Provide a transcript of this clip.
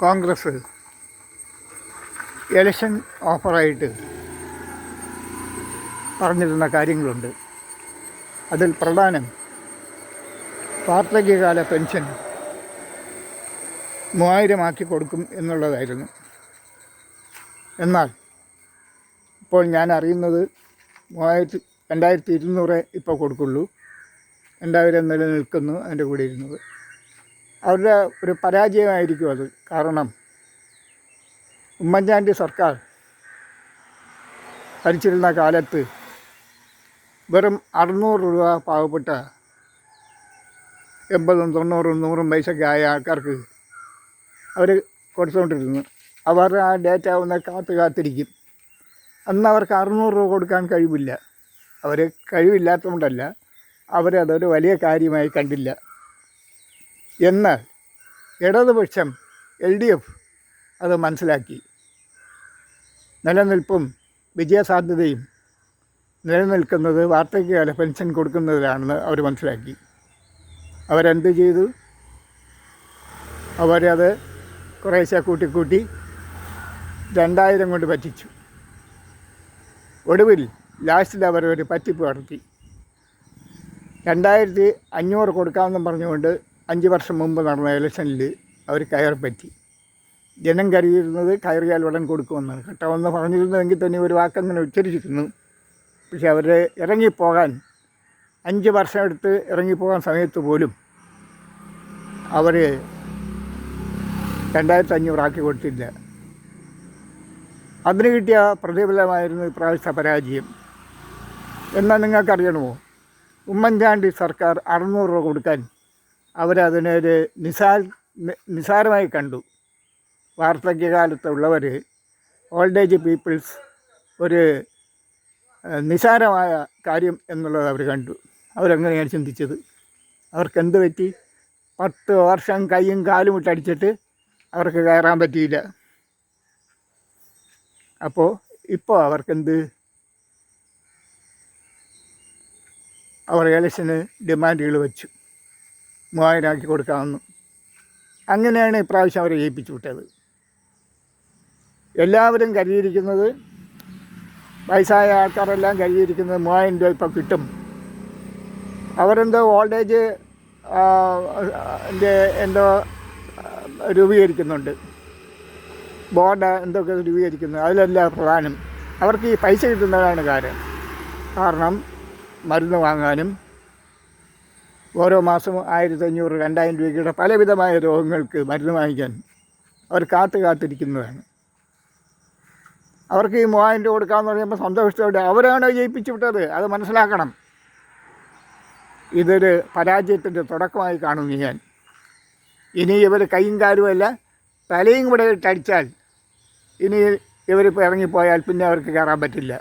Congress election ഓഫറായിട്ട് പറഞ്ഞിരുന്ന കാര്യങ്ങളുണ്ട്. അതിൽ പ്രധാനം വാർദ്ധക്യകാല പെൻഷൻ 3000 ആക്കി കൊടുക്കും എന്നുള്ളതായിരുന്നു. എന്നാൽ ഇപ്പോൾ ഞാൻ അറിയുന്നത് 2200 ഇപ്പോൾ കൊടുക്കുള്ളൂ. 2000 നിലനിൽക്കുന്നു അതിൻ്റെ കൂടെ ഇരുന്നത്. അവരുടെ ഒരു പരാജയമായിരിക്കും അത്. കാരണം ഉമ്മൻചാണ്ടി സർക്കാർ ഭരിച്ചിരുന്ന കാലത്ത് വെറും 600 രൂപ പാവപ്പെട്ട 80, 90, 100 പൈസയൊക്കെ ആയ ആൾക്കാർക്ക് അവർ കൊടുത്തുകൊണ്ടിരുന്നു. അവർ ആ ഡേറ്റ് ആവുന്ന കാത്തിരിക്കും. അന്ന് അവർക്ക് 600 രൂപ കൊടുക്കാൻ കഴിവില്ല. അവർ കഴിവില്ലാത്തതുകൊണ്ടല്ല, അവരതൊരു വലിയ കാര്യമായി കണ്ടില്ല. എന്നാൽ ഇടതുപക്ഷം LDF അത് മനസ്സിലാക്കി. നിലനിൽപ്പും വിജയസാധ്യതയും നിലനിൽക്കുന്നത് വാർദ്ധക്യകാല പെൻഷൻ കൊടുക്കുന്നതിലാണെന്ന് അവർ മനസ്സിലാക്കി. അവരെന്ത് ചെയ്തു? അവരത് കുറേശ്ശെ കൂട്ടി 2000 കൊണ്ട് പറ്റിച്ചു. ഒടുവിൽ ലാസ്റ്റിൽ അവരൊരു പറ്റിപ്പ് നടത്തി. 2500 കൊടുക്കാമെന്നും പറഞ്ഞുകൊണ്ട് 5 വർഷം മുമ്പ് നടന്ന ഇലക്ഷനിൽ അവർ കയറിപ്പറ്റി. ജനം കരുതിയിരുന്നത് കയറിയാൽ ഉടൻ കൊടുക്കുമെന്നാണ്. കട്ടമെന്ന് പറഞ്ഞിരുന്നതെങ്കിൽ തന്നെ ഒരു വാക്കങ്ങനെ ഉച്ചരിച്ചിരുന്നു. പക്ഷെ അവർ ഇറങ്ങിപ്പോകാൻ 5 വർഷം എടുത്ത് ഇറങ്ങിപ്പോകാൻ സമയത്ത് പോലും അവർ 2500 ആക്കി കൊടുത്തില്ല. അതിന് കിട്ടിയ പ്രതിഫലമായിരുന്നു ഇപ്രാവശ്യത്തെ പരാജയം. എന്നാൽ നിങ്ങൾക്കറിയണമോ, ഉമ്മൻചാണ്ടി സർക്കാർ 600 രൂപ കൊടുക്കാൻ അവരതിനൊരു നിസാരമായി കണ്ടു. വാർദ്ധക്യകാലത്തുള്ളവർ, ഓൾഡ് ഏജ് പീപ്പിൾസ് ഒരു നിസാരമായ കാര്യം എന്നുള്ളത് അവർ കണ്ടു. അവരെങ്ങനെയാണ് ചിന്തിച്ചത്? അവർക്കെന്ത് പറ്റി? 10 വർഷം കൈയും കാലും ഇട്ടടിച്ചിട്ട് അവർക്ക് കയറാൻ പറ്റിയില്ല. അപ്പോൾ ഇപ്പോൾ അവർക്കെന്ത്? അവർ ഇലക്ഷന് ഡിമാൻഡുകൾ വെച്ചു, 3000 ആക്കി കൊടുക്കാമെന്ന്. അങ്ങനെയാണ് ഇപ്രാവശ്യം അവരെ ജയിപ്പിച്ചു വിട്ടത്. എല്ലാവരും കരുതിയിരിക്കുന്നത്, വയസ്സായ ആൾക്കാരെല്ലാം കരുതിയിരിക്കുന്നത് 3000 രൂപ ഇപ്പോൾ കിട്ടും. അവരെന്തോ ഓൾഡ് ഏജ് എന്തോ രൂപീകരിക്കുന്നുണ്ട്, ബോർഡ് എന്തൊക്കെ രൂപീകരിക്കുന്നു. അതിലല്ല പ്രധാനം, അവർക്ക് ഈ പൈസ കിട്ടുന്നതാണ് കാരണം മരുന്ന് വാങ്ങാനും ഓരോ മാസവും 1500, 2000 രൂപയുടെ പലവിധമായ രോഗങ്ങൾക്ക് മരുന്ന് വാങ്ങിക്കാൻ അവർ കാത്തിരിക്കുന്നതാണ്. അവർക്ക് ഈ 3000 രൂപ കൊടുക്കാമെന്ന് പറയുമ്പോൾ സന്തോഷത്തോടെ അവരാണ് ജയിപ്പിച്ചു വിട്ടത്. അത് മനസ്സിലാക്കണം. ഇതൊരു പരാജയത്തിൻ്റെ തുടക്കമായി കാണുന്നു ഞാൻ. ഇനി ഇവർ കൈയും കാലുമല്ല, തലയും കൂടെ ഇട്ടടിച്ചാൽ ഇനി ഇവരിപ്പോൾ ഇറങ്ങിപ്പോയാൽ പിന്നെ അവർക്ക് കയറാൻ പറ്റില്ല.